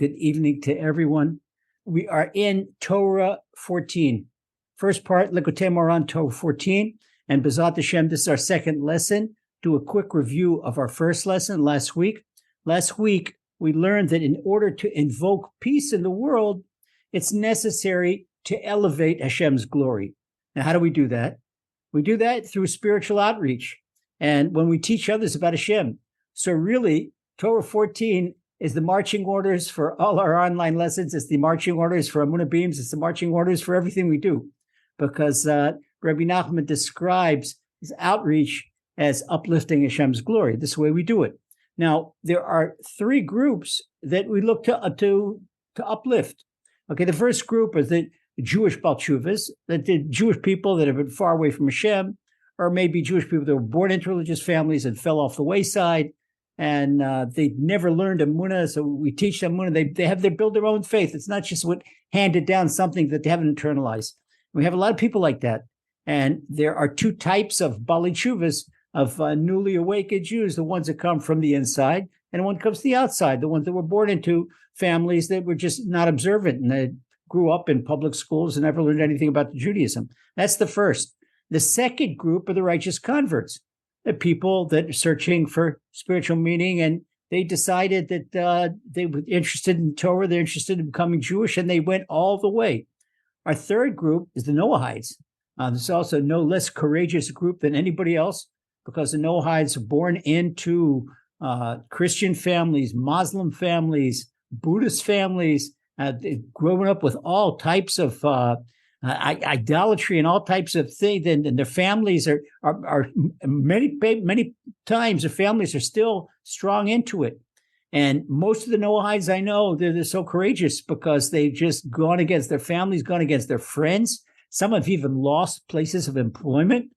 Good evening to everyone. We are in Torah 14. First part, Likutei Moharan, Torah 14. And B'ezrat Hashem, this is our second lesson. Do a quick review of our first lesson last week. Last week, we learned that in order to invoke peace in the world, it's necessary to elevate Hashem's glory. Now, how do we do that? We do that through spiritual outreach. And when we teach others about Hashem. So really, Torah 14 is the marching orders for all our online lessons. It's the marching orders for Emuna Beams. It's the marching orders for everything we do. Because Rebbe Nachman describes his outreach as uplifting Hashem's glory. This is the way we do it. Now, there are three groups that we look to uplift. Okay, the first group is the Jewish Baal Teshuvos, the Jewish people that have been far away from Hashem, or maybe Jewish people that were born into religious families and fell off the wayside. And they never learned Emuna, so we teach them Emuna. They build their own faith. It's not just what handed down something that they haven't internalized. We have a lot of people like that. And there are two types of Baalei Teshuvos, of newly awakened Jews, the ones that come from the inside, and one comes to the outside, the ones that were born into families that were just not observant, and they grew up in public schools and never learned anything about Judaism. That's the first. The second group are the righteous converts. The people that are searching for spiritual meaning, and they decided that they were interested in Torah, they're interested in becoming Jewish, and they went all the way. Our third group is the Noahides. This is also no less courageous group than anybody else, because the Noahides are born into Christian families, Muslim families, Buddhist families, growing up with all types of idolatry and all types of things, and their families are many times their families are still strong into it. And most of the Noahides I know, they're so courageous because they've just gone against their families, gone against their friends. Some have even lost places of employment,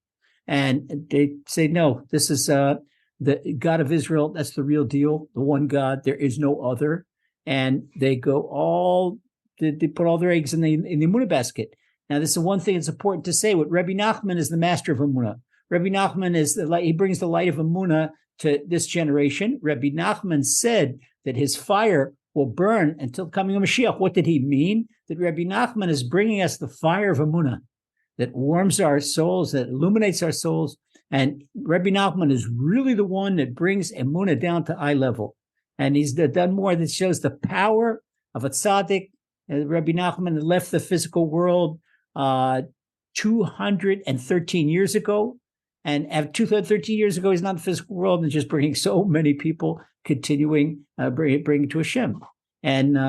and they say, no, this is the God of Israel. That's the real deal. The one God, there is no other. And they go they put all their eggs in the Emuna basket. Now, this is one thing that's important to say. What Rebbe Nachman is the master of Emuna. Rebbe Nachman is he brings the light of Emuna to this generation. Rebbe Nachman said that his fire will burn until the coming of Mashiach. What did he mean? That Rebbe Nachman is bringing us the fire of Emuna that warms our souls, that illuminates our souls. And Rebbe Nachman is really the one that brings Emuna down to eye level. And he's done more that shows the power of a tzaddik. Rebbe Nachman left the physical world 213 years ago. And at 213 years ago, he's not in the physical world and just bringing so many people, continuing bringing to Hashem. And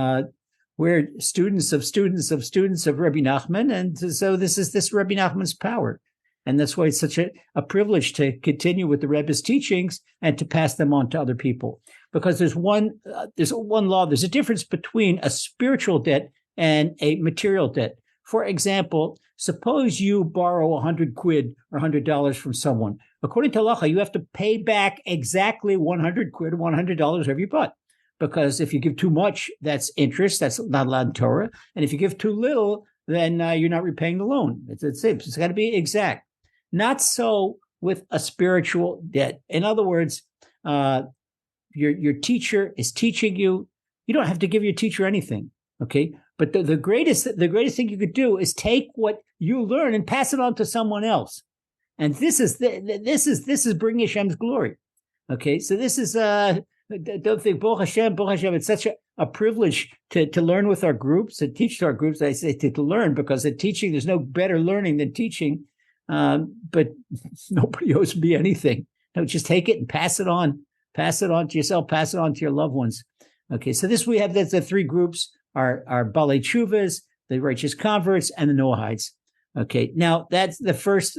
we're students of Rebbe Nachman. And so this Rebbe Nachman's power. And that's why it's such a privilege to continue with the Rebbe's teachings and to pass them on to other people. Because there's one law. There's a difference between a spiritual debt and a material debt. For example, suppose you borrow 100 quid or $100 from someone. According to halacha, you have to pay back exactly 100 quid or $100 every bought. Because if you give too much, that's interest. That's not allowed in Torah. And if you give too little, then you're not repaying the loan. It's got to be exact. Not so with a spiritual debt. In other words, your teacher is teaching you. You don't have to give your teacher anything, okay? But the greatest thing you could do is take what you learn and pass it on to someone else. And this is bringing Hashem's glory, okay? So this is don't think Baruch Hashem. It's such a privilege to learn with our groups, to teach to our groups. I say to learn because at teaching there's no better learning than teaching. But nobody owes me anything. No, just take it and pass it on. Pass it on to yourself. Pass it on to your loved ones. Okay, so we have the three groups: our Baalei Teshuvos, the righteous converts, and the Noahides. Okay, now that's the first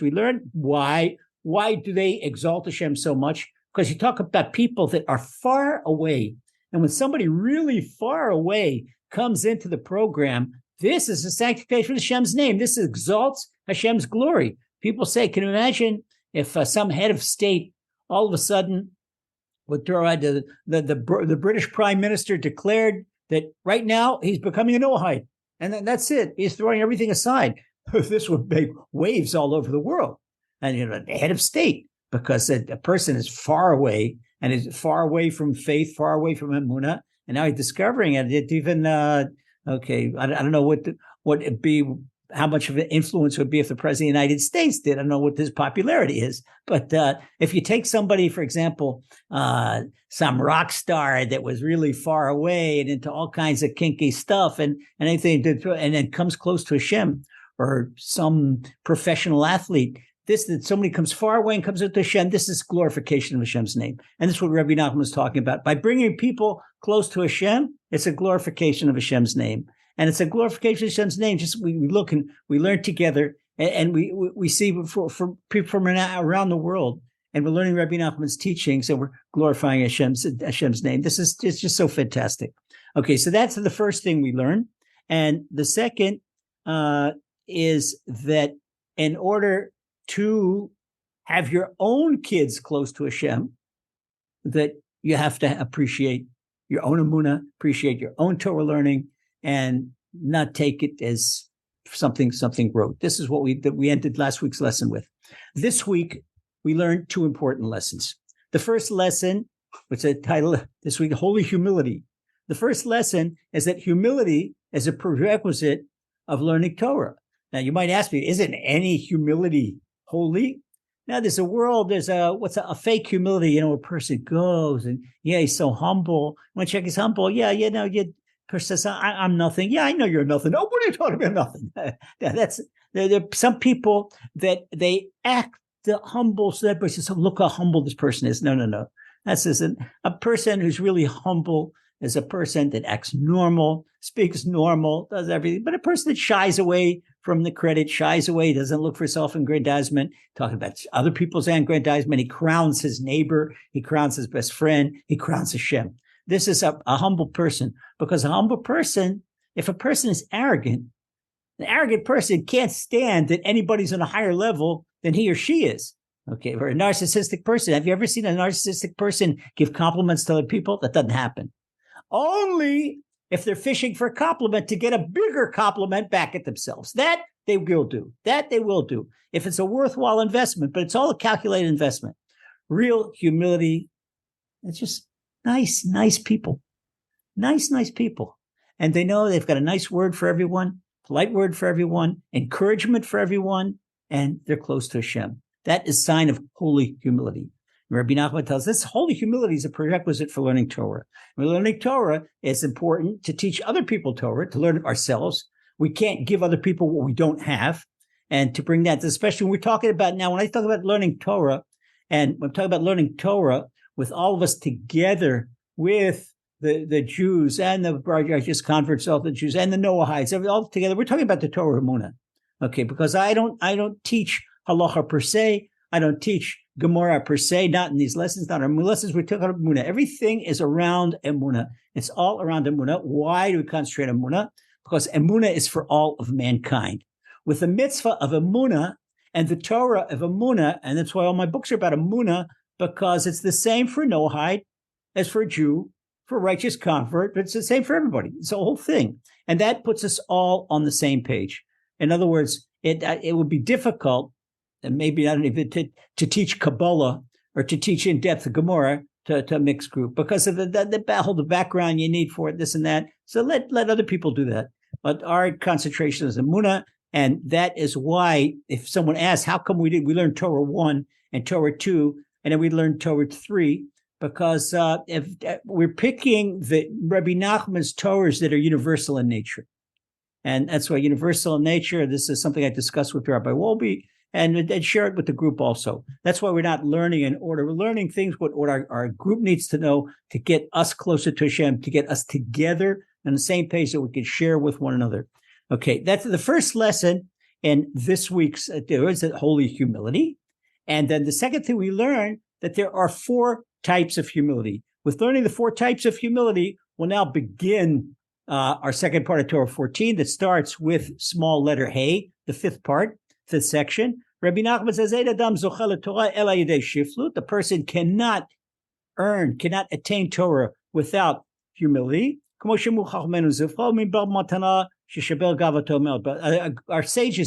we learned. Why do they exalt Hashem so much? Because you talk about people that are far away, and when somebody really far away comes into the program, this is a sanctification of Hashem's name. This exalts Hashem's glory. People say, can you imagine if some head of state all of a sudden would throw out the British Prime Minister declared that right now he's becoming a Noahide, and that's it. He's throwing everything aside. This would make waves all over the world. And the head of state, because a person is far away and is far away from faith, far away from Emuna, And now he's discovering it. It even, I don't know what it'd be, how much of an influence would be if the president of the United States did. I don't know what his popularity is. But if you take somebody, for example, some rock star that was really far away and into all kinds of kinky stuff and anything, and then comes close to Hashem, or some professional athlete, that somebody comes far away and comes into Hashem, this is glorification of Hashem's name. And this is what Rebbe Nachman was talking about. By bringing people close to Hashem, it's a glorification of Hashem's name. And it's a glorification of Hashem's name. Just we look and we learn together, and we see for people from around the world, and we're learning Rebbe Nachman's teachings, and we're glorifying Hashem's name. It's just so fantastic. Okay, so that's the first thing we learn. And the second is that in order to have your own kids close to Hashem, that you have to appreciate your own Emuna, appreciate your own Torah learning, and not take it as something wrote. This is what we ended last week's lesson with. This week, we learned two important lessons. The first lesson, which is titled this week, Holy Humility. The first lesson is that humility is a prerequisite of learning Torah. Now, you might ask me, isn't any humility holy? Now, there's a fake humility, a person goes and, he's so humble. When you check, he's humble. Person says, I'm nothing. Yeah, I know you're nothing. Oh, what are you talking about? Nothing. There are some people that they act humble so that person says, oh, look how humble this person is. No. That's a person who's really humble is a person that acts normal, speaks normal, does everything. But a person that shies away from the credit, shies away, doesn't look for self-aggrandizement, talking about other people's aggrandizement. He crowns his neighbor. He crowns his best friend. He crowns Hashem. This is a humble person, because a humble person, if a person is arrogant, an arrogant person can't stand that anybody's on a higher level than he or she is. Okay, or a narcissistic person. Have you ever seen a narcissistic person give compliments to other people? That doesn't happen. Only if they're fishing for a compliment to get a bigger compliment back at themselves. That they will do. If it's a worthwhile investment, but it's all a calculated investment. Real humility, it's just nice people. Nice people. And they know they've got a nice word for everyone, polite word for everyone, encouragement for everyone, and they're close to Hashem. That is a sign of holy humility. Rabbi Nachman tells us holy humility is a prerequisite for learning Torah. When learning Torah, it's important to teach other people Torah, to learn it ourselves. We can't give other people what we don't have. And to bring that, especially when we're talking about now, when I talk about learning Torah, and I'm talking about learning Torah with all of us together, with the Jews and the righteous converts, all the Jews and the Noahites, all together, we're talking about the Torah Emuna. Okay, because I don't teach halacha per se. I don't teach Gemara per se, not in these lessons, not our lessons. We're talking about Emuna. Everything is around Emuna. It's all around Emuna. Why do we concentrate on Emuna? Because Emuna is for all of mankind. With the mitzvah of Emuna and the Torah of Emuna, and that's why all my books are about Emuna, because it's the same for Noahide as for a Jew, for a righteous convert, but it's the same for everybody. It's the whole thing. And that puts us all on the same page. In other words, it would be difficult, and maybe not even to teach Kabbalah or to teach in depth Gemara to a mixed group because of the background you need for it, this and that. So let other people do that. But our concentration is Emuna, and that is why if someone asks, how come we learn Torah 1 and Torah 2, and then we learn Torah 3? Because if we're picking the Rebbe Nachman's Torahs that are universal in nature. And that's why universal in nature, this is something I discussed with Rabbi Wolbe, and share it with the group also. That's why we're not learning in order. We're learning things what our group needs to know to get us closer to Hashem, to get us together on the same page that we can share with one another. Okay, that's the first lesson in this week's is holy humility. And then the second thing we learn that there are 4 types of humility. With learning the 4 types of humility, we'll now begin our second part of Torah 14 that starts with small letter Hey, the 5th part, 5th section. Rabbi Nachman says, the person cannot attain Torah without humility. Our sages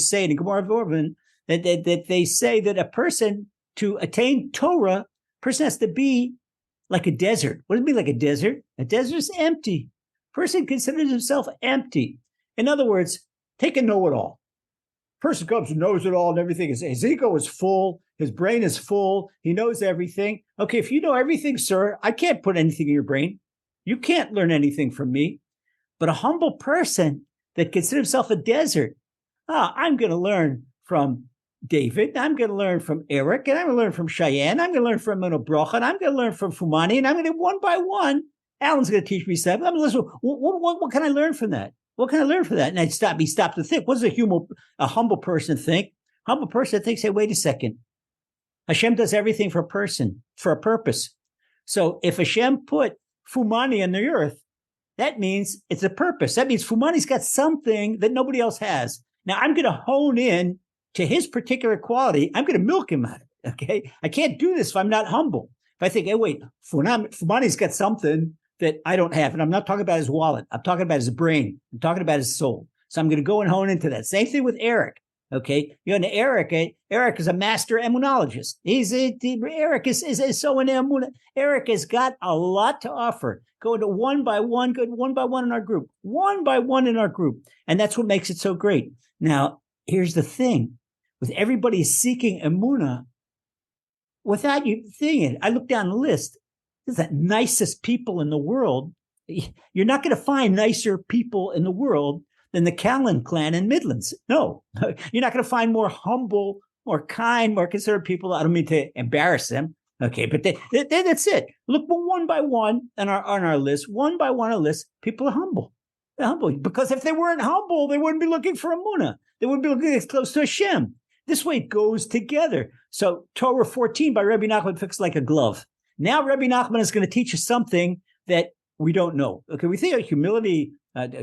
say in Gemara Vorvin that they say that a person to attain Torah, person has to be like a desert. What does it mean like a desert? A desert is empty. Person considers himself empty. In other words, take a know-it-all. Person comes and knows it all and everything. His ego is full. His brain is full. He knows everything. Okay, if you know everything, sir, I can't put anything in your brain. You can't learn anything from me. But a humble person that considers himself a desert, I'm going to learn from David. I'm going to learn from Eric, and I'm going to learn from Cheyenne. I'm going to learn from Emuna Beams, and I'm going to learn from Fumani, and I'm going to one by one. Alan's going to teach me stuff. I'm going to listen. What can I learn from that? What can I learn from that? And I'd stop to think. What does a humble person think? Humble person thinks, hey, wait a second. Hashem does everything for a person, for a purpose. So if Hashem put Fumani on the earth, that means it's a purpose. That means Fumani's got something that nobody else has. Now I'm going to hone in to his particular quality. I'm going to milk him out of it. Okay. I can't do this if I'm not humble. If I think, hey, wait, Fumani's got something that I don't have. And I'm not talking about his wallet. I'm talking about his brain. I'm talking about his soul. So I'm going to go and hone into that. Same thing with Eric. Okay. And Eric is a master immunologist. Eric is so in Emuna. Eric has got a lot to offer. Go to one by one in our group. One by one in our group. And that's what makes it so great. Now, here's the thing. With everybody seeking Emuna, without you thinking, I look down the list. This is the nicest people in the world. You're not going to find nicer people in the world than the Callan clan in Midlands. No, you're not going to find more humble, more kind, more considerate people. I don't mean to embarrass them. Okay, but that's it. Look one by one on our list, one by one on our list, people are humble. They're humble. Because if they weren't humble, they wouldn't be looking for Emuna. They wouldn't be looking as close to Hashem. This way it goes together. So Torah 14 by Rebbe Nachman fits like a glove. Now Rebbe Nachman is going to teach us something that we don't know. Okay, we think of humility.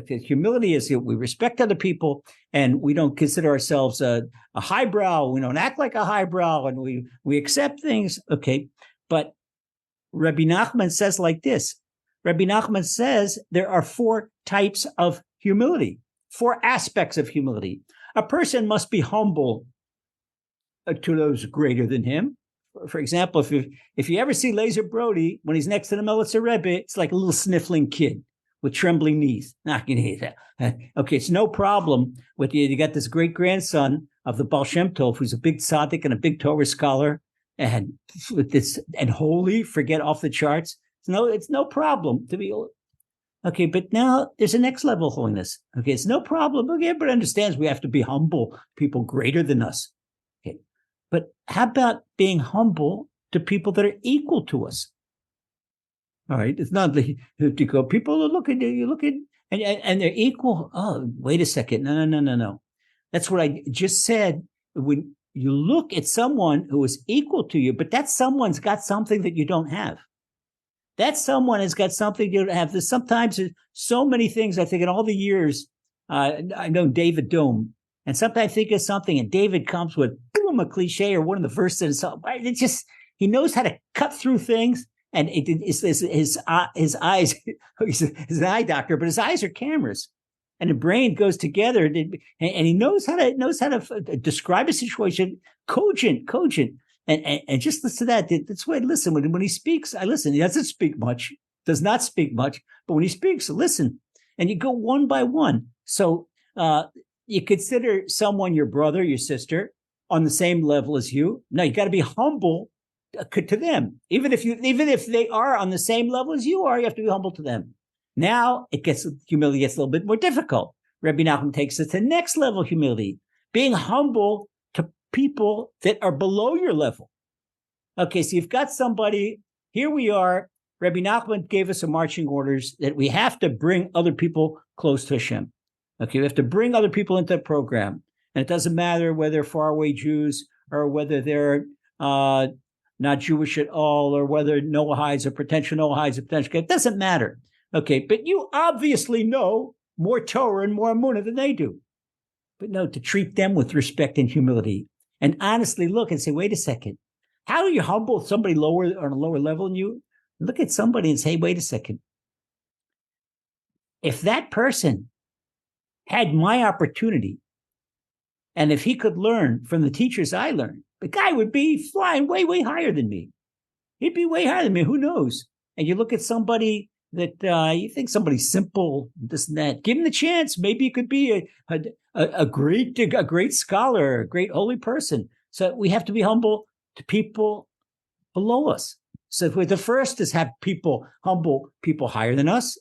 Humility is we respect other people, and we don't consider ourselves a highbrow. We don't act like a highbrow, and we accept things. Okay, but Rebbe Nachman says like this. Rebbe Nachman says there are 4 types of humility, 4 aspects of humility. A person must be humble to those greater than him. For example, if you ever see Lazer Brody when he's next to the Melitzer Rebbe, it's like a little sniffling kid with trembling knees. Okay, it's no problem with you. You got this great grandson of the Baal Shem Tov, who's a big tzaddik and a big Torah scholar, and with this and holy, forget off the charts. It's no problem to be. Okay, but now there's a next level of holiness. Okay, it's no problem. Okay, everybody understands we have to be humble, people greater than us. Okay, but how about being humble to people that are equal to us? All right, it's not like people are looking at you, and they're equal. Oh, wait a second. No. That's what I just said. When you look at someone who is equal to you, but that someone's got something that you don't have. That someone has got something you don't have. There's sometimes so many things. I think in all the years, I know David Dome, and sometimes I think of something, and David comes with boom, a cliche or one of the verses. It's just he knows how to cut through things. And his eyes, he's an eye doctor, but his eyes are cameras, and the brain goes together, and he knows how to describe a situation, cogent, and just listen to that. That's why I listen when he speaks. I listen. He doesn't speak much, does not speak much, but when he speaks, listen, and you go one by one. So you consider someone your brother, your sister, on the same level as you. No, you got to be humble to them, even if they are on the same level as you are. You have to be humble to them. Now humility gets a little bit more difficult. Rebbe Nachman takes it to next level humility, being humble to people that are below your level. Okay, so you've got somebody. Here we are. Rebbe Nachman gave us some marching orders that we have to bring other people close to Hashem. Okay, we have to bring other people into the program, and it doesn't matter whether they're faraway Jews or whether they're not Jewish at all, or whether Noahides or potential Noahides or potential. It doesn't matter. Okay, but you obviously know more Torah and more Emuna than they do. But no, to treat them with respect and humility, and honestly look and say, wait a second, how do you humble somebody lower on a lower level than you? Look at somebody and say, wait a second. If that person had my opportunity, and if he could learn from the teachers I learned, the guy would be flying way, way higher than me. He'd be way higher than me. Who knows? and you look at somebody that you think somebody's simple, this and that, give him the chance. Maybe you could be a great scholar, a great holy person. So we have to be humble to people below us. So if we're the first is have humble people higher than us,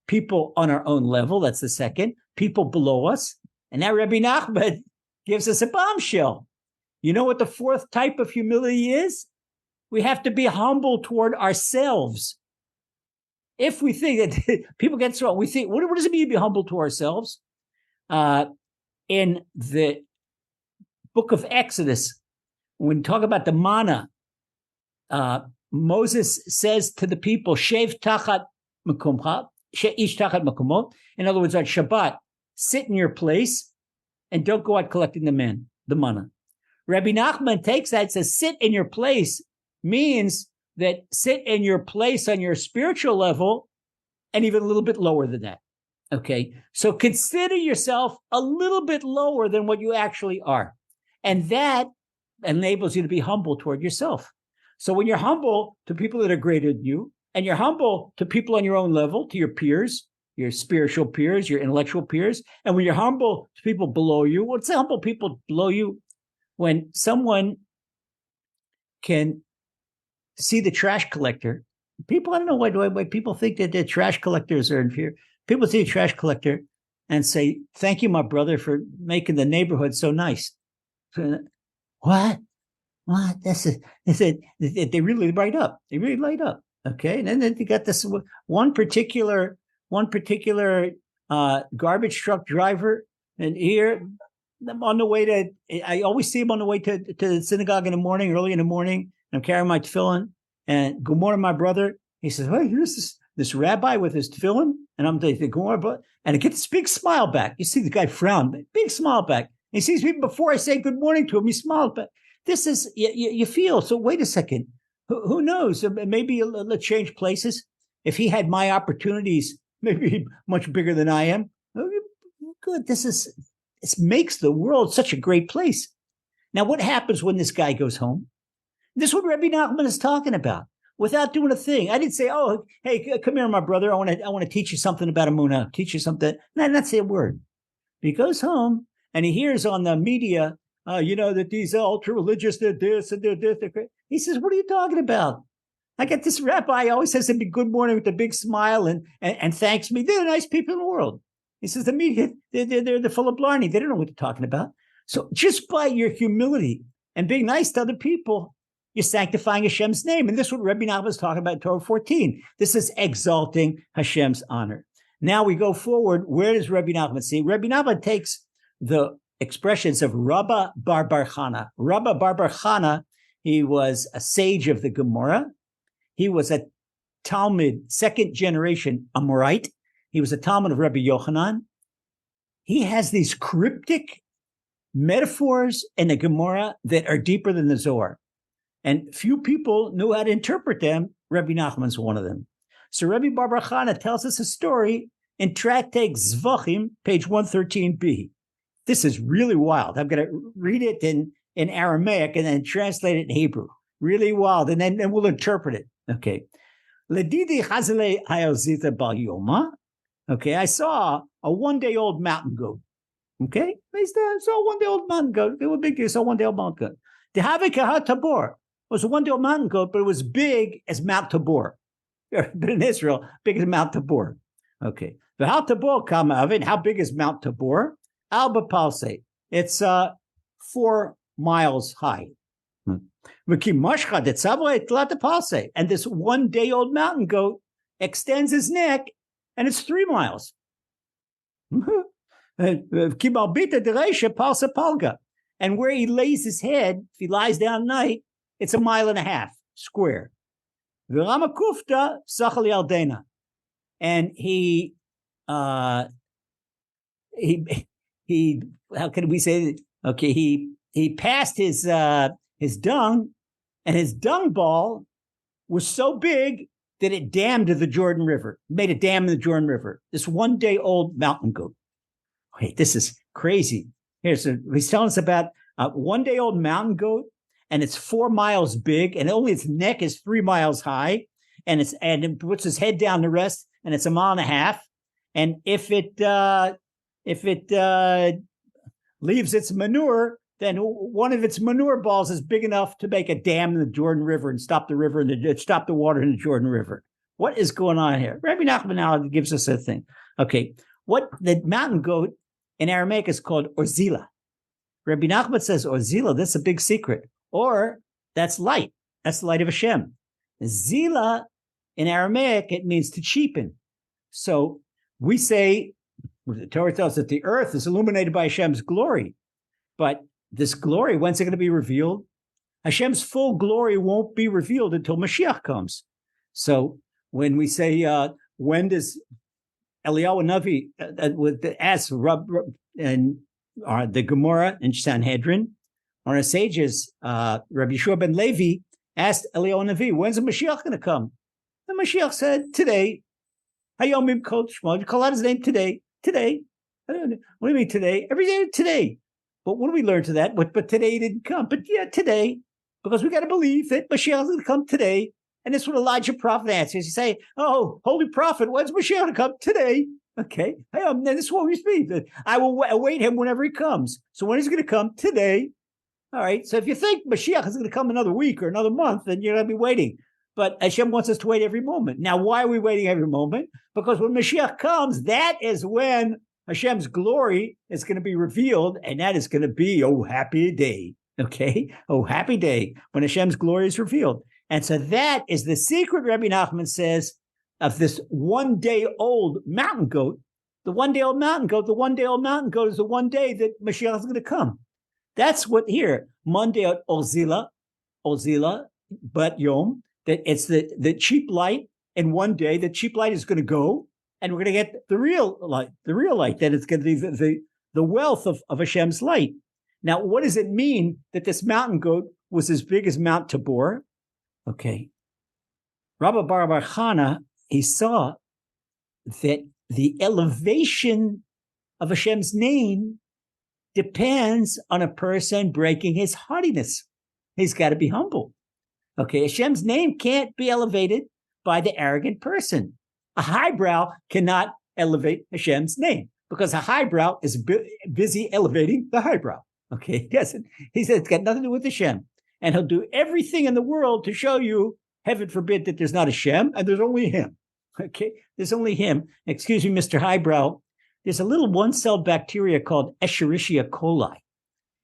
people on our own level. That's the second. People below us. And now Rebbe Nachman gives us a bombshell. You know what the fourth type of humility is? We have to be humble toward ourselves. If we think that people get this wrong, we think, what does it mean to be humble to ourselves? In the book of Exodus, when we talk about the manna, Moses says to the people, Shev tachat mekomcha, ish tachat mekomot. In other words, on Shabbat, sit in your place and don't go out collecting the manna. Rabbi Nachman takes that and says, sit in your place means that sit in your place on your spiritual level and even a little bit lower than that. Okay, so consider yourself a little bit lower than what you actually are. And that enables you to be humble toward yourself. So when you're humble to people that are greater than you, and you're humble to people on your own level, to your peers, your spiritual peers, your intellectual peers, and when you're humble to people below you, what's the humble people below you? When someone can see the trash collector, people, I don't know why people think that the trash collectors are inferior. People see a trash collector and say, thank you, my brother, for making the neighborhood so nice. What? They really light up. They really light up. Okay. And then you got this one particular garbage truck driver. And here, I'm on the way I always see him on the way to the synagogue in the morning, early in the morning. I'm carrying my tefillin. And good morning, my brother. He says, hey, here's this rabbi with his tefillin. And I'm thinking, good morning, brother. And I get this big smile back. You see the guy frown, big smile back. And he sees me before I say good morning to him. He smiles back. This is, you feel, so wait a second. Who knows? Maybe let's change places. If he had my opportunities, maybe much bigger than I am. Good. This makes the world such a great place. Now, what happens when this guy goes home? This is what Rebbe Nachman is talking about. Without doing a thing. I didn't say, oh, hey, come here, my brother. I want to teach you something about Emuna. Teach you something. No, not say a word. He goes home and he hears on the media, that these ultra-religious, they're this and they're this. He says, what are you talking about? I got this rabbi always says to me good morning with a big smile and thanks me. They're the nice people in the world. He says, the media, they're full of blarney. They don't know what they're talking about. So just by your humility and being nice to other people, you're sanctifying Hashem's name. And this is what Rebbe Nachman is talking about in Torah 14. This is exalting Hashem's honor. Now we go forward. Where does Rebbe Nachman see? Rebbe Nachman takes the expressions of Rabba bar Chana. Rabba bar Chana, he was a sage of the Gemara. He was a Talmud, second generation Amorite. He was a Talmud of Rabbi Yochanan. He has these cryptic metaphors in the Gemara that are deeper than the Zohar. And few people knew how to interpret them. Rebbe Nachman's one of them. So Rebbe bar Chana tells us a story in Tractate Zvachim, page 113b. This is really wild. I'm going to read it in Aramaic and then translate it in Hebrew. Really wild. And then we'll interpret it. Okay. Ledidi chazale hayozita bal yoma. Okay. I saw a one-day-old mountain goat. Okay. I saw a one-day-old mountain goat. They were big. I saw a one-day-old mountain goat. Dehavikaha tabor. It was a one-day-old mountain goat, but it was big as Mount Tabor. But in Israel, big as Mount Tabor. Okay. The how Tabor come of it. How big is Mount Tabor? Alba Palse. It's 4 miles high. And this one-day-old mountain goat extends his neck, and it's 3 miles. And where he lays his head, if he lies down at night, it's 1.5 miles square. And he how can we say that? Okay, he passed his dung, and his dung ball was so big that it dammed the Jordan River, made a dam in the Jordan River. This one-day-old mountain goat. Wait, this is crazy. He's telling us about a one-day-old mountain goat, and it's 4 miles big, and only its neck is 3 miles high. and it puts his head down to rest, and it's 1.5 miles. And if it leaves its manure, then one of its manure balls is big enough to make a dam in the Jordan River and stop the water in the Jordan River. What is going on here? Rabbi Nachman now gives us a thing. Okay, what the mountain goat in Aramaic is called Orzila. Rabbi Nachman says Orzila, that's a big secret. Or that's light. That's the light of Hashem. Zila in Aramaic, it means to cheapen. So we say, the Torah tells us that the earth is illuminated by Hashem's glory. But this glory, when's it going to be revealed? Hashem's full glory won't be revealed until Mashiach comes. So when we say, when does Eliyahu Navi ask and the Gemara in Sanhedrin, or our sages, Rabbi Yeshua ben Levi asked Eliyahu Navi, when's the Mashiach going to come? The Mashiach said, today. Hayomim kol shmo. You call out his name today. Today. What do you mean today? Every day today. But what do we learn to that? But today didn't come. But yeah, today. Because we got to believe that Mashiach is going to come today. And that's what Elijah prophet answers. You say, oh, holy prophet, when's Mashiach going to come? Today. Okay. And this is what we speak. I will await him whenever he comes. So when is he going to come? Today. All right. So if you think Mashiach is going to come another week or another month, then you're going to be waiting. But Hashem wants us to wait every moment. Now, why are we waiting every moment? Because when Mashiach comes, that is when Hashem's glory is going to be revealed, and that is going to be, oh, happy day, okay? Oh, happy day when Hashem's glory is revealed. And so that is the secret, Rebbe Nachman says, of this one-day-old mountain goat. The one-day-old mountain goat is the one day that Mashiach is going to come. That's what here, Monday at Ozila, but Yom, that it's the cheap light, and one day the cheap light is going to go, and we're going to get the real light, that it's going to be the wealth of Hashem's light. Now, what does it mean that this mountain goat was as big as Mount Tabor? Okay. Rabbi Bar Chana, he saw that the elevation of Hashem's name depends on a person breaking his haughtiness. He's got to be humble. Okay, Hashem's name can't be elevated by the arrogant person. A highbrow cannot elevate Hashem's name because a highbrow is busy elevating the highbrow. Okay, he said it's got nothing to do with Hashem. And he'll do everything in the world to show you, heaven forbid, that there's not Hashem and there's only him. Okay, there's only him. Excuse me, Mr. Highbrow. There's a little one-celled bacteria called Escherichia coli.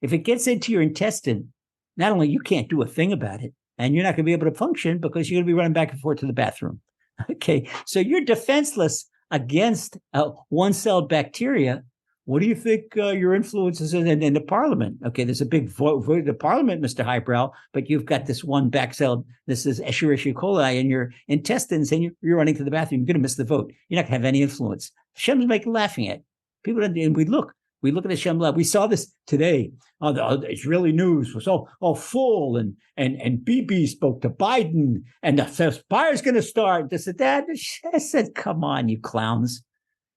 If it gets into your intestine, not only you can't do a thing about it, and you're not going to be able to function because you're going to be running back and forth to the bathroom. Okay, so you're defenseless against one-celled bacteria. What do you think your influence is in the parliament? Okay, there's a big vote in the parliament, Mr. Highbrow, but you've got this one back-celled, this is Escherichia coli in your intestines, and you're running to the bathroom. You're going to miss the vote. You're not going to have any influence. Hashem's laughing at people, and we look at Hashem. We saw this today. The Israeli news was all full, and Bibi spoke to Biden, and the fire's going to start. This and that. I said, "Come on, you clowns!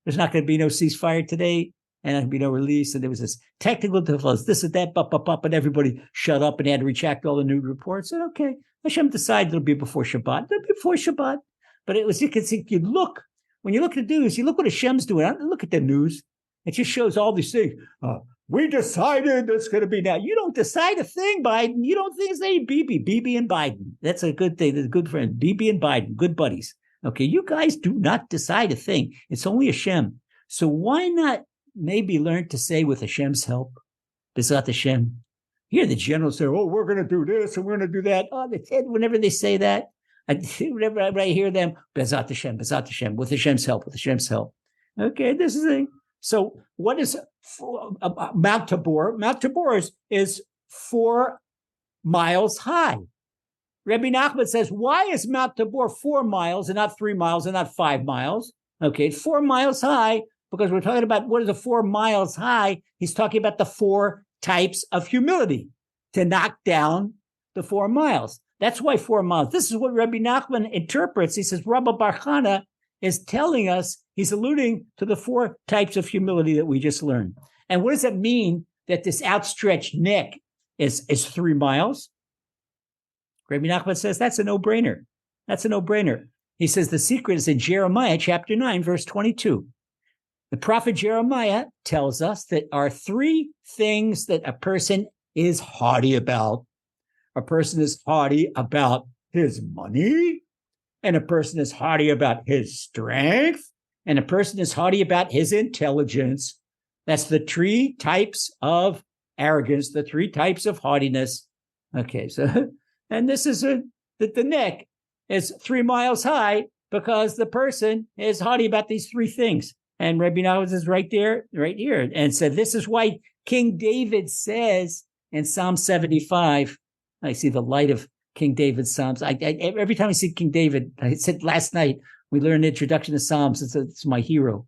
There's not going to be no ceasefire today, and there'll be no release." And there was this technical difficulties, this and that, and everybody shut up and had to retract all the news reports. And okay, Hashem decided it'll be before Shabbat. It'll be before Shabbat. But it was, you can see, when you look at the news, you look what Hashem's doing. I don't look at the news. It just shows all these things. We decided it's going to be now. You don't decide a thing, Biden. You don't think it's named Bibi and Biden. That's a good thing. That's a good friend. Bibi and Biden, good buddies. Okay, you guys do not decide a thing. It's only Hashem. So why not maybe learn to say with Hashem's help, B'ezrat Hashem? Here the generals say, oh, we're going to do this and we're going to do that. Oh, whenever they say that, whenever I hear them, B'ezrat Hashem, with Hashem's help. Okay, this is a thing. So what is Mount Tabor? Mount Tabor is 4 miles high. Rebbe Nachman says, why is Mount Tabor 4 miles and not 3 miles and not 5 miles? Okay, it's 4 miles high because we're talking about what is a 4 miles high. He's talking about the 4 types of humility to knock down the 4 miles. That's why 4 miles. This is what Rebbe Nachman interprets. He says, Rabbi Bar Chana is telling us, he's alluding to the 4 types of humility that we just learned. And what does it mean that this outstretched neck is 3 miles? Rabbi Nachman says that's a no-brainer. That's a no-brainer. He says the secret is in Jeremiah chapter 9, verse 22. The prophet Jeremiah tells us that are three things that a person is haughty about. A person is haughty about his money, and a person is haughty about his strength, and a person is haughty about his intelligence. That's the three types of arrogance, the three types of haughtiness. Okay, so, and this is the neck is 3 miles high because the person is haughty about these three things. And Rebbe Nachman is right there, right here. And so this is why King David says in Psalm 75, I see the light of King David's Psalms. Every time I see King David, I said last night, we learned the introduction to Psalms. It's my hero.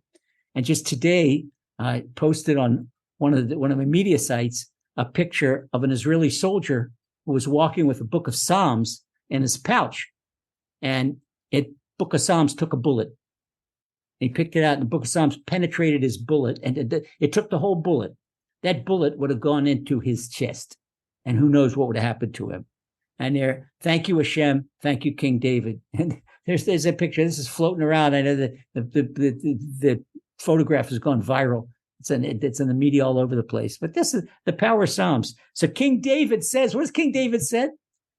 And just today, I posted on one of my media sites a picture of an Israeli soldier who was walking with a book of Psalms in his pouch. And book of Psalms took a bullet. He picked it out, and the book of Psalms penetrated his bullet, and it took the whole bullet. That bullet would have gone into his chest, and who knows what would have happened to him. And there, thank you, Hashem, thank you, King David. And there's a picture. This is floating around. I know that the photograph has gone viral. It's in the media all over the place. But this is the power of Psalms. So King David says, what does King David say?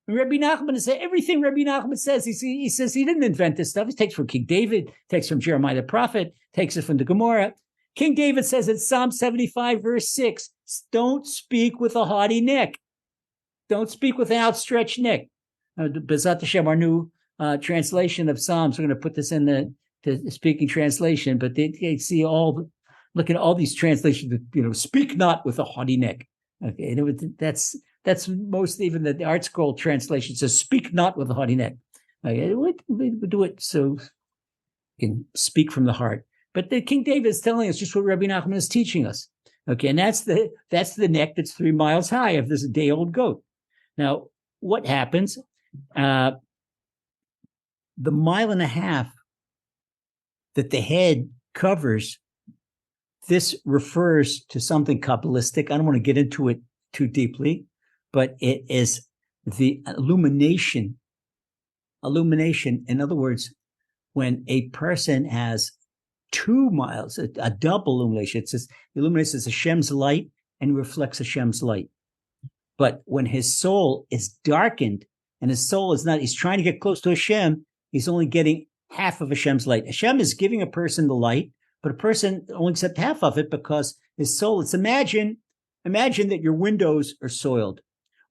Rebbe Nachman says everything Rebbe Nachman says. He says he didn't invent this stuff. He takes from King David, takes from Jeremiah the prophet, takes it from the Gemara. King David says in Psalm 75, verse 6, don't speak with a haughty neck. Don't speak with an outstretched neck. B'ezrat Hashem, our new translation of Psalms, we're going to put this in the speaking translation, but they see look at all these translations, speak not with a haughty neck. Okay, and that's most, even the Art Scroll translation says, speak not with a haughty neck. Okay, we do it so you can speak from the heart. But the King David is telling us just what Rebbe Nachman is teaching us. Okay, and that's the neck that's 3 miles high of this day-old goat. Now, what happens? The 1.5 miles that the head covers, this refers to something Kabbalistic. I don't want to get into it too deeply, but it is the illumination. Illumination, in other words, when a person has 2 miles, a double illumination, it says illumination is Hashem's light and reflects Hashem's light. But when his soul is darkened and his soul is not, he's trying to get close to Hashem, he's only getting half of Hashem's light. Hashem is giving a person the light, but a person only accepts half of it because his soul, it's imagine that your windows are soiled.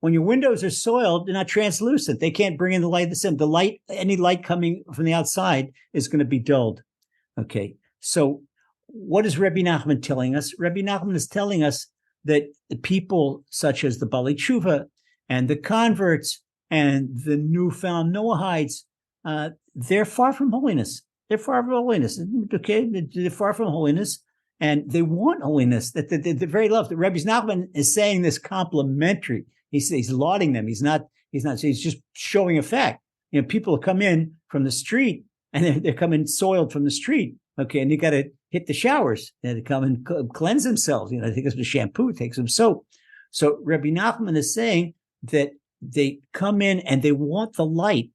When your windows are soiled, they're not translucent. They can't bring in the light of the sun. The light, any light coming from the outside is going to be dulled. Okay. So what is Rebbe Nachman telling us? Rebbe Nachman is telling us that the people such as the Bali Tshuva and the converts and the newfound Noahites, they're far from holiness. They're far from holiness. Okay, they're far from holiness, and they want holiness. That the very love. The Rebbe Nachman is saying this complimentary. He's lauding them. He's not. He's just showing a fact. People come in from the street, and they're coming soiled from the street. Okay, and you got to hit the showers. They come and cleanse themselves. They take some shampoo, take some soap. So Rebbe Nachman is saying that they come in and they want the light,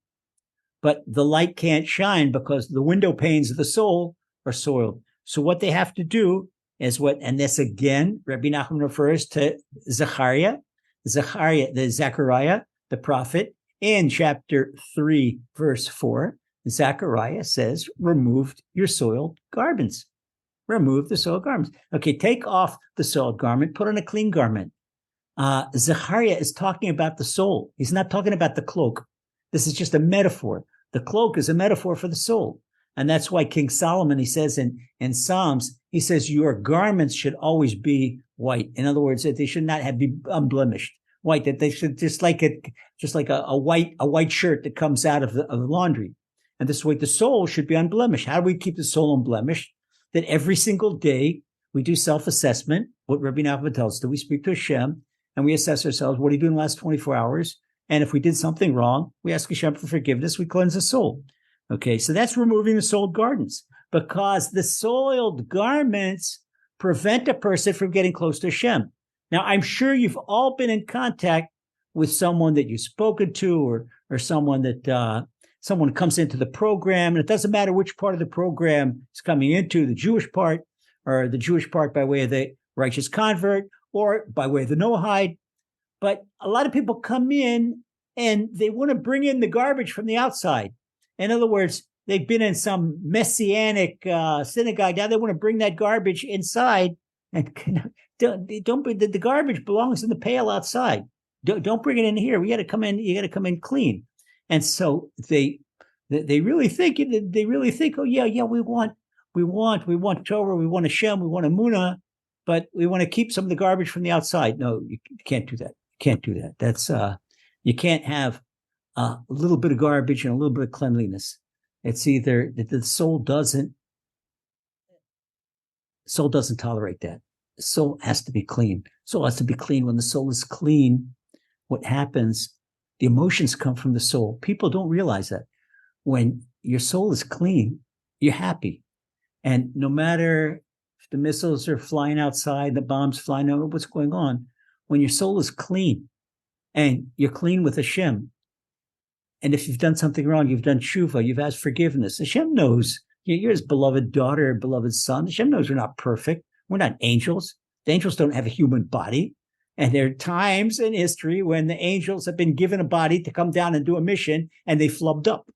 but the light can't shine because the window panes of the soul are soiled. So what they have to do is and this again, Rebbe Nachman refers to Zechariah, the prophet, in chapter 3, verse 4. Zechariah says, remove your soiled garments. Remove the soiled garments. Okay, take off the soiled garment, put on a clean garment. Zechariah is talking about the soul. He's not talking about the cloak. This is just a metaphor. The cloak is a metaphor for the soul. And that's why King Solomon, he says in Psalms, he says, your garments should always be white. In other words, that they should not be unblemished. White, that they should just like a white shirt that comes out of the laundry. And this way the soul should be unblemished. How do we keep the soul unblemished? That every single day we do self-assessment, what Rebbe Nachman tells us, that we speak to Hashem and we assess ourselves. What did you do in the last 24 hours? And if we did something wrong, we ask Hashem for forgiveness. We cleanse the soul. Okay, so that's removing the soiled garments, because the soiled garments prevent a person from getting close to Hashem. Now, I'm sure you've all been in contact with someone that you've spoken to, or someone that someone comes into the program, and it doesn't matter which part of the program is coming into, the Jewish part, or the Jewish part by way of the righteous convert, or by way of the Noahide. But a lot of people come in and they want to bring in the garbage from the outside. In other words, they've been in some messianic synagogue. Now they want to bring that garbage inside, and the garbage belongs in the pail outside. Don't bring it in here. We got to come in. You got to come in clean. And so they really think, oh yeah, we want Torah, we want Hashem, we want Emuna, but we want to keep some of the garbage from the outside. No, you can't do that. You can't do that. That's you can't have a little bit of garbage and a little bit of cleanliness. It's either that the soul doesn't tolerate that. The soul has to be clean. Soul has to be clean. When the soul is clean, what happens? The emotions come from the soul. People don't realize that. When your soul is clean, you're happy. And no matter if the missiles are flying outside, the bombs flying over, what's going on, when your soul is clean and you're clean with Hashem, and if you've done something wrong, you've done tshuva, you've asked forgiveness, Hashem knows. You're his beloved daughter, beloved son. Hashem knows we're not perfect. We're not angels. The angels don't have a human body. And there are times in history when the angels have been given a body to come down and do a mission, and they flubbed up.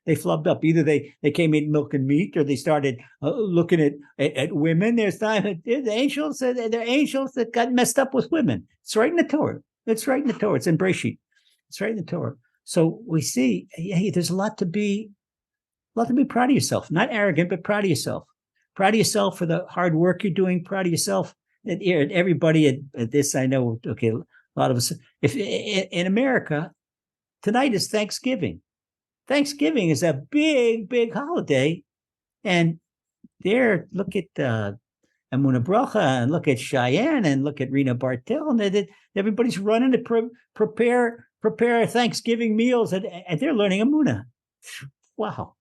Either they came in milk and meat, or they started looking at women. There's time the angels, they're angels that got messed up with women. It's right in the Torah. It's right in the Torah. It's in Breshit. It's right in the Torah. So we see, hey, there's a lot to be proud of yourself. Not arrogant, but proud of yourself. Proud of yourself for the hard work you're doing. Proud of yourself. And everybody at this, I know, okay, a lot of us, if in America, tonight is Thanksgiving. Thanksgiving is a big, big holiday. And there, look at Emuna Bracha, and look at Cheyenne, and look at Rena Bartel, and everybody's running to prepare Thanksgiving meals, and they're learning Emuna. Wow.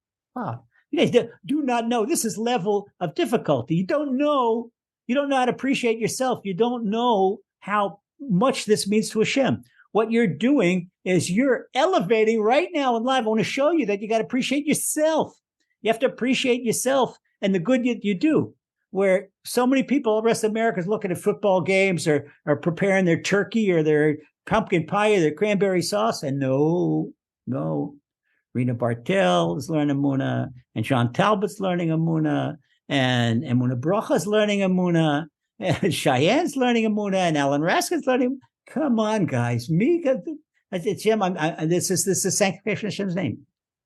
You guys do not know. This is level of difficulty. You don't know how to appreciate yourself. You don't know how much this means to Hashem. What you're doing is you're elevating right now in life. I want to show you that you got to appreciate yourself. You have to appreciate yourself and the good you do. Where so many people, the rest of America is looking at football games or preparing their turkey or their pumpkin pie or their cranberry sauce. And no. Rena Bartel is learning Emuna, and John Talbot's learning Emuna, and Emuna Bracha's learning Emuna, and Cheyenne's learning Emuna, and Alan Raskin's learning. Come on, guys. It's Jim. This is sanctification of Hashem's name.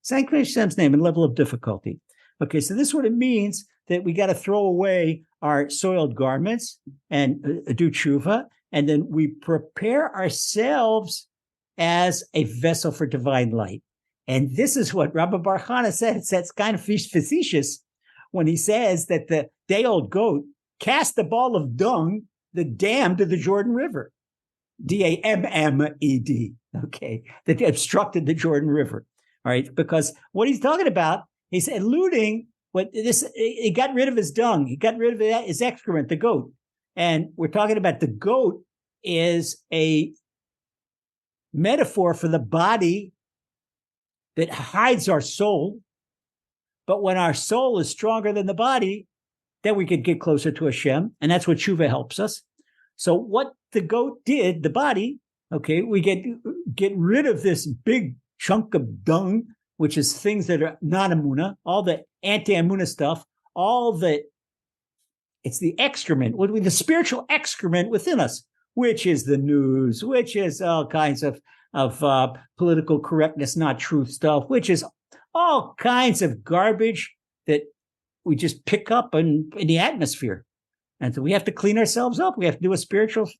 Sanctification of Hashem's name and level of difficulty. Okay, so this is what it means, that we got to throw away our soiled garments and do tshuva, and then we prepare ourselves as a vessel for divine light. And this is what Rabbi Bar Chana said. It's kind of facetious when he says that the day-old goat cast a ball of dung, the dam, to the Jordan River. Dammed. Okay, that obstructed the Jordan River. All right, because what he's talking about, he's alluding he got rid of his dung, he got rid of his excrement, the goat. And we're talking about the goat is a metaphor for the body that hides our soul. But when our soul is stronger than the body, then we could get closer to Hashem. And that's what tshuva helps us. So what the goat did, the body, okay, we get rid of this big chunk of dung, which is things that are not Emuna, all the anti-Emuna stuff, it's the excrement, the spiritual excrement within us, which is the news, which is all kinds of political correctness, not truth stuff, which is all kinds of garbage that we just pick up in the atmosphere. And so we have to clean ourselves up. We have to do a spiritual,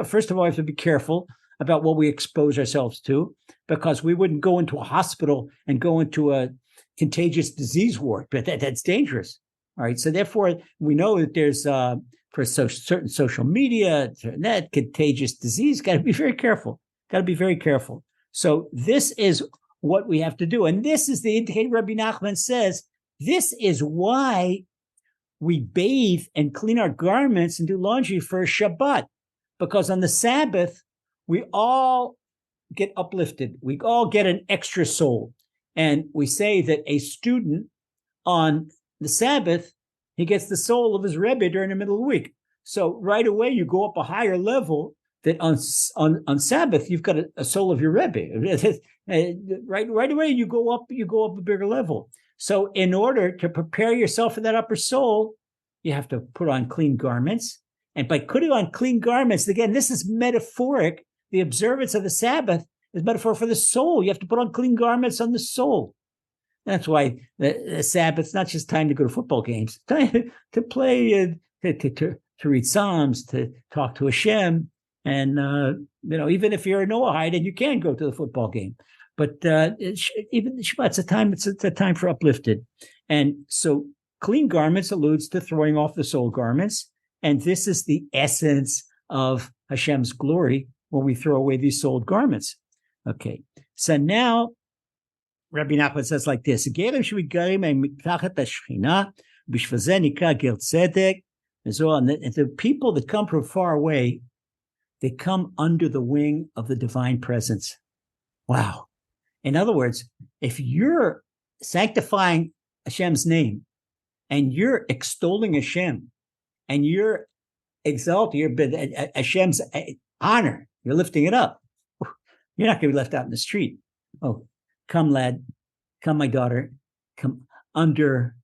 first of all, we have to be careful about what we expose ourselves to, because we wouldn't go into a hospital and go into a contagious disease ward, but that's dangerous. All right. So therefore, we know that there's, for certain social media, internet, contagious disease, got to be very careful. Got to be very careful. So this is what we have to do. And this is the indicator Rabbi Nachman says, this is why we bathe and clean our garments and do laundry for Shabbat. Because on the Sabbath, we all get uplifted. We all get an extra soul. And we say that a student on the Sabbath, he gets the soul of his Rebbe during the middle of the week. So right away, you go up a higher level that on Sabbath, you've got a soul of your Rebbe. right away, you go up a bigger level. So in order to prepare yourself for that upper soul, you have to put on clean garments. And by putting on clean garments, again, this is metaphoric. The observance of the Sabbath is metaphor for the soul. You have to put on clean garments on the soul. That's why the Sabbath's not just time to go to football games. It's time to play, to read Psalms, to talk to Hashem. And, even if you're a Noahide, and you can go to the football game. But even Shabbat, it's a time for uplifted. And so clean garments alludes to throwing off the soul garments. And this is the essence of Hashem's glory when we throw away these soul garments. Okay. So now Rabbi Nachman says like this. And the people that come from far away, they come under the wing of the divine presence. Wow. In other words, if you're sanctifying Hashem's name and you're extolling Hashem and you're exalting Hashem's honor, you're lifting it up, you're not going to be left out in the street. Oh, come, lad, come, my daughter, come under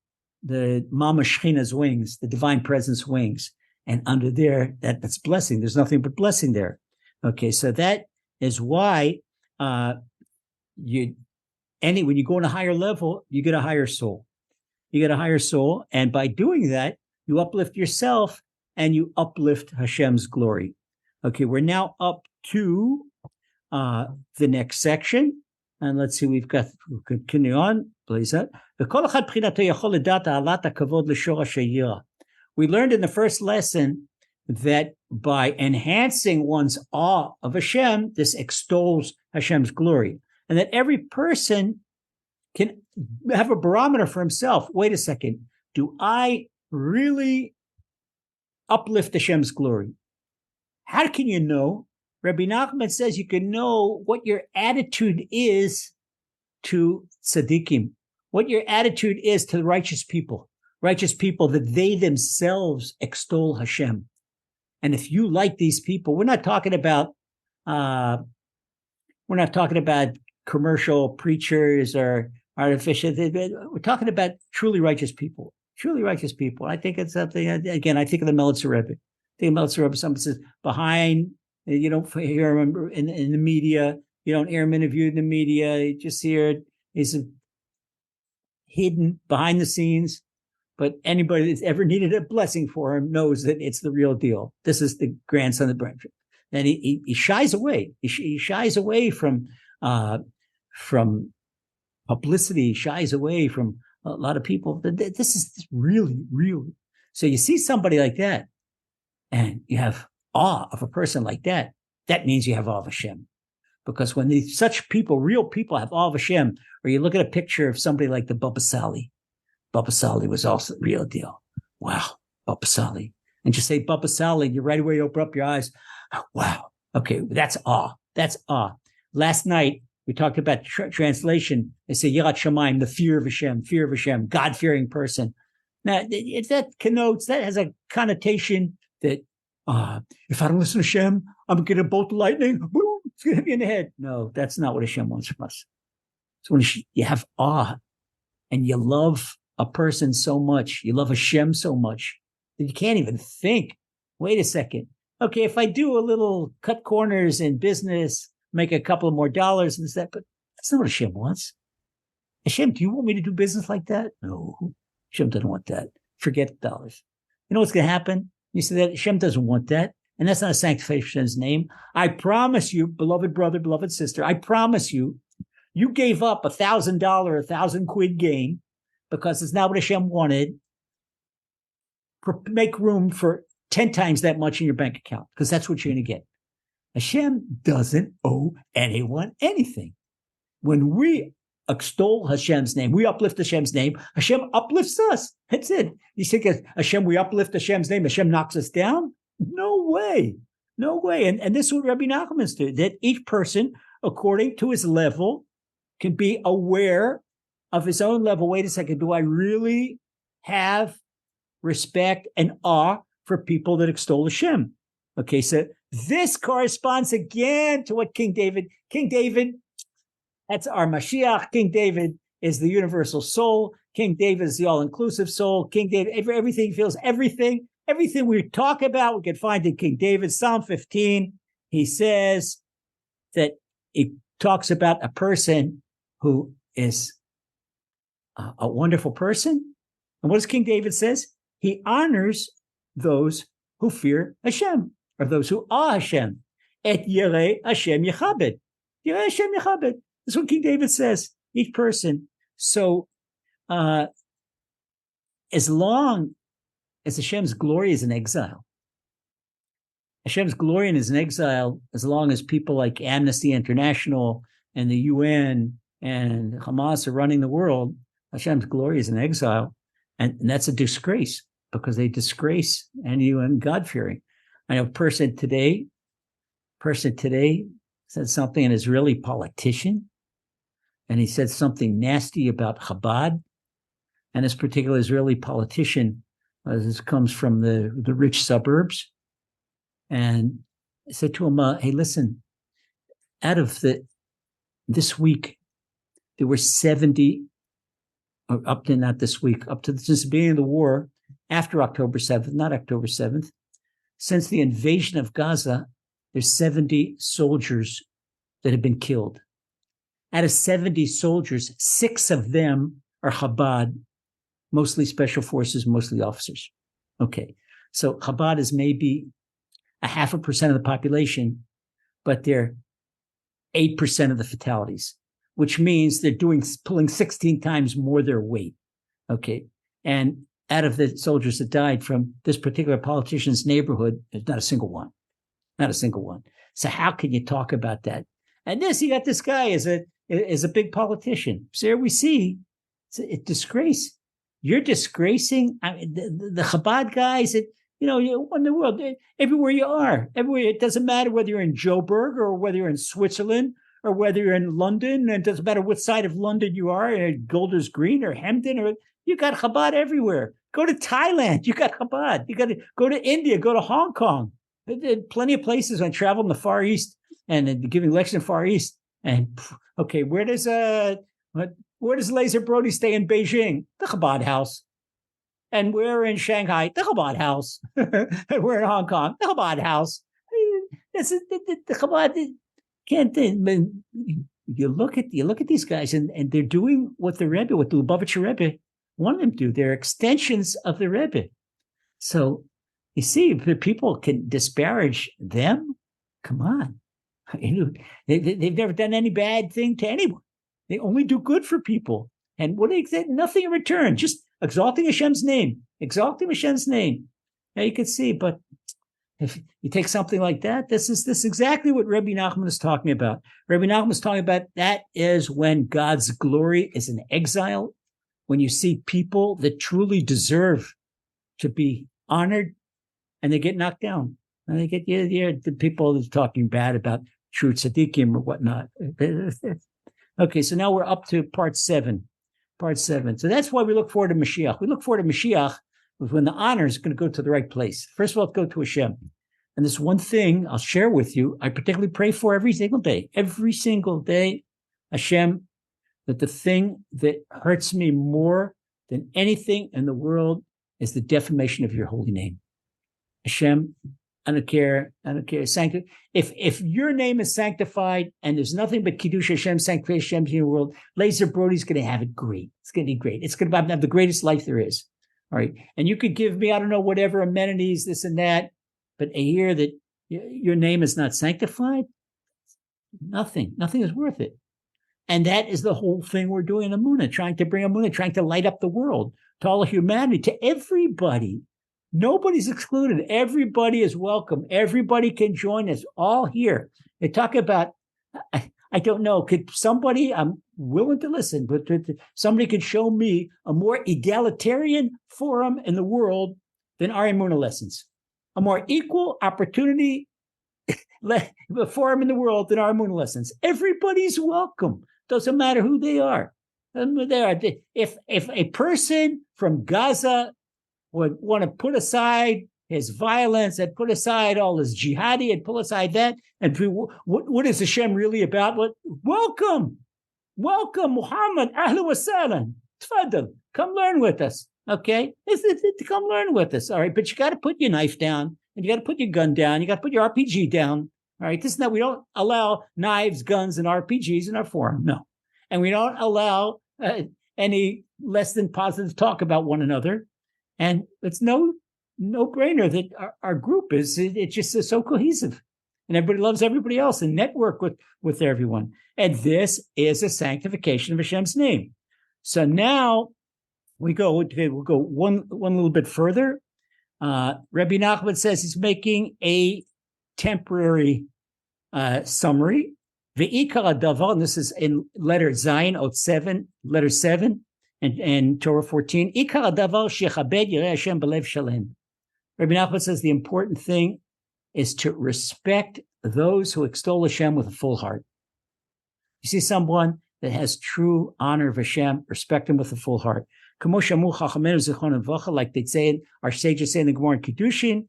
the Mama Shechina's wings, the divine presence wings. And under there, that's blessing. There's nothing but blessing there. Okay, so that is why when you go on a higher level, you get a higher soul. You get a higher soul, and by doing that, you uplift yourself and you uplift Hashem's glory. Okay, we're now up to the next section, and let's see. We'll continue on. Please. We learned in the first lesson that by enhancing one's awe of Hashem, this extols Hashem's glory, and that every person can have a barometer for himself. Wait a second. Do I really uplift Hashem's glory? How can you know? Rabbi Nachman says you can know what your attitude is to tzaddikim, what your attitude is to the righteous people that they themselves extol Hashem. And if you like these people, we're not talking about commercial preachers or artificial. We're talking about truly righteous people. I think it's something, again, I think of the Melitzer Rebbe. Somebody says, behind, you don't hear him in the media, you don't hear him interviewed in the media, you just hear he's hidden behind the scenes. But anybody that's ever needed a blessing for him knows that it's the real deal. This is the grandson of Brentford. And he shies away. He shies away from publicity. He shies away from a lot of people. This is really, really. So you see somebody like that, and you have awe of a person like that. That means you have awe of Hashem. Because when such people, real people, have awe of Hashem, or you look at a picture of somebody like the Baba Sali. Baba Sali was also the real deal. Wow, Baba Sali. And just say Baba Sali, you right away open up your eyes. Oh, wow. Okay, that's awe. That's awe. Last night, we talked about translation. They say Yirat Shamayim, the fear of Hashem, God-fearing person. Now, that has a connotation that if I don't listen to Hashem, I'm going to bolt the lightning. Boom, it's going to hit me in the head. No, that's not what Hashem wants from us. So when you have awe and you love a person so much, you love Hashem so much that you can't even think, wait a second. Okay, if I do a little cut corners in business, make a couple of more dollars and that, but that's not what Hashem wants. Hashem, do you want me to do business like that? No, Hashem doesn't want that. Forget the dollars. You know what's going to happen? You say that Hashem doesn't want that. And that's not a sanctification of His name. I promise you, beloved brother, beloved sister, I promise you, you gave up $1,000, 1,000 quid gain because it's not what Hashem wanted. Make room for 10 times that much in your bank account, because that's what you're going to get. Hashem doesn't owe anyone anything. When we extol Hashem's name, we uplift Hashem's name, Hashem uplifts us. That's it. You think Hashem, we uplift Hashem's name, Hashem knocks us down? No way. No way. And this is what Rabbi Nachman is doing, that each person, according to his level, can be aware of his own level, wait a second, do I really have respect and awe for people that extol Hashem? Okay, so this corresponds again to what King David, that's our Mashiach. King David is the universal soul. King David is the all-inclusive soul. King David, everything feels everything. Everything we talk about, we can find in King David. Psalm 15, he says that it talks about a person who is a wonderful person. And what does King David says? He honors those who fear Hashem, or those who awe Hashem. Et yireh Hashem yechabed. Yireh Hashem yechabed. That's what King David says. Each person. So, as long as Hashem's glory is in exile, Hashem's glory is in exile, as long as people like Amnesty International and the UN and Hamas are running the world, Hashem's glory is in exile. And that's a disgrace, because they disgrace anyone God-fearing. I know a person today said something, an Israeli politician, and he said something nasty about Chabad. And this particular Israeli politician, this comes from the rich suburbs, and I said to him, hey, listen, out of this week, there were 70, up to not this week, up to since the beginning of the war, after October 7th, not October 7th, since the invasion of Gaza, there's 70 soldiers that have been killed. Out of 70 soldiers, 6 of them are Chabad, mostly special forces, mostly officers. Okay, so Chabad is maybe 0.5% of the population, but they're 8% of the fatalities, which means they're pulling 16 times more their weight. Okay, and out of the soldiers that died from this particular politician's neighborhood, there's not a single one. Not a single one. So how can you talk about that? And you got this guy as a big politician. So here we see it's a disgrace. You're disgracing the Chabad guys. You in the world, everywhere you are, everywhere. It doesn't matter whether you're in Joburg or whether you're in Switzerland or whether you're in London. It doesn't matter what side of London you are, Golders Green or Hampton, or you got Chabad everywhere. Go to Thailand, you got Chabad. You got to go to India, go to Hong Kong. There are plenty of places. I traveled in the Far East and giving lectures in the Far East. And okay, where does Lazer Brody stay in Beijing? The Chabad house. And we're in Shanghai, the Chabad house. And we're in Hong Kong, the Chabad house. The Chabad can't. You look at these guys, and they're doing what the Lubavitcher Rebbe wanted them to do. They're extensions of the Rebbe. So you see, if people can disparage them, come on. They've never done any bad thing to anyone. They only do good for people. And what they get, nothing in return, just exalting Hashem's name. Now you can see, but if you take something like that, this is exactly what Rebbe Nachman is talking about. Rebbe Nachman is talking about that is when God's glory is in exile, when you see people that truly deserve to be honored, and they get knocked down. And they get the people that are talking bad about true tzaddikim or whatnot. Okay, so now we're up to part 7. So that's why we look forward to Mashiach. We look forward to Mashiach when the honor is going to go to the right place. First of all, go to Hashem. And this one thing I'll share with you, I particularly pray for every single day, Hashem, that the thing that hurts me more than anything in the world is the defamation of your holy name. Hashem, I don't care. If your name is sanctified and there's nothing but Kiddush Hashem, sanctification Hashem in the world, Lazer Brody's going to have it great. It's going to be great. It's going to have the greatest life there is. All right. And you could give me, I don't know, whatever amenities, this and that, but a year that your name is not sanctified, nothing is worth it. And that is the whole thing we're doing in Emuna, trying to bring Emuna, trying to light up the world to all of humanity, to everybody. Nobody's excluded. Everybody is welcome. Everybody can join us, all here. They talk about, I don't know, could somebody, I'm willing to listen, but somebody could show me a more egalitarian forum in the world than our Emuna lessons. A more equal opportunity forum in the world than our Emuna lessons. Everybody's welcome. Doesn't matter who they are. If a person from Gaza would want to put aside his violence and put aside all his jihadi and pull aside that, and what is Hashem really about? Welcome, Muhammad, ahlan wa sahlan, tfaddal, come learn with us, okay? Come learn with us, all right? But you got to put your knife down, and you got to put your gun down, you got to put your RPG down, all right? This is not, we don't allow knives, guns, and RPGs in our forum, no. And we don't allow any less than positive talk about one another. And it's no brainer that our group it's just so cohesive, and everybody loves everybody else and network with everyone. And this is a sanctification of Hashem's name. So now we'll go one little bit further. Rebbe Nachman says he's making a temporary summary. Ve'ikar hadavar, and this is in letter Zayin, Ot 7, letter 7, and Torah 14. Ikar hadavar shechabed yireh Hashem belev shalem. Rebbe Nachman says the important thing is to respect those who extol Hashem with a full heart. You see someone that has true honor of Hashem, respect him with a full heart. Like they say, our sages say in the Gemara in Kiddushin,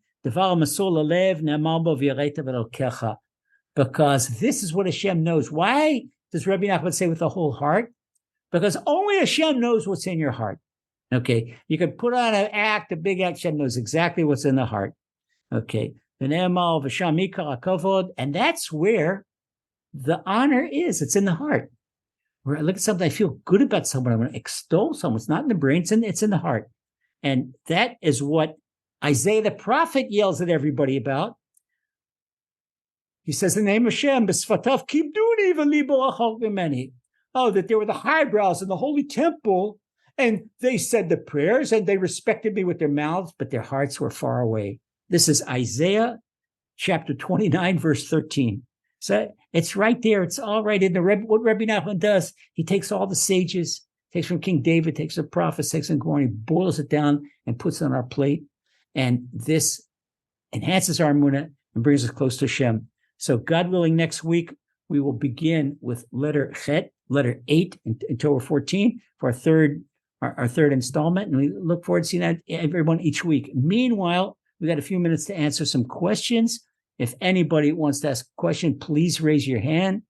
because this is what Hashem knows. Why does Rebbe Nachman say with the whole heart? Because only Hashem knows what's in your heart. Okay, you can put on an act, a big act. Hashem knows exactly what's in the heart. Okay, and that's where the honor is. It's in the heart. Where I look at something, I feel good about someone. I want to extol someone. It's not in the brain; it's in the heart, and that is what Isaiah the prophet yells at everybody about. He says, "The name of Hashem, b'sfatav kibduni v'libo rachok mimeni." Oh, that there were the highbrows in the holy temple. And they said the prayers and they respected me with their mouths, but their hearts were far away. This is Isaiah chapter 29, verse 13. So it's right there. It's all right in the what Rebbe Nachman does. He takes all the sages, takes from King David, takes the prophets, takes from Gemara, he boils it down and puts it on our plate. And this enhances our Emuna and brings us close to Hashem. So God willing, next week, we will begin with letter Chet, letter 8 in Torah 14 for our third installment, and we look forward to seeing that everyone each week. Meanwhile, we got a few minutes to answer some questions. If anybody wants to ask a question, please raise your hand.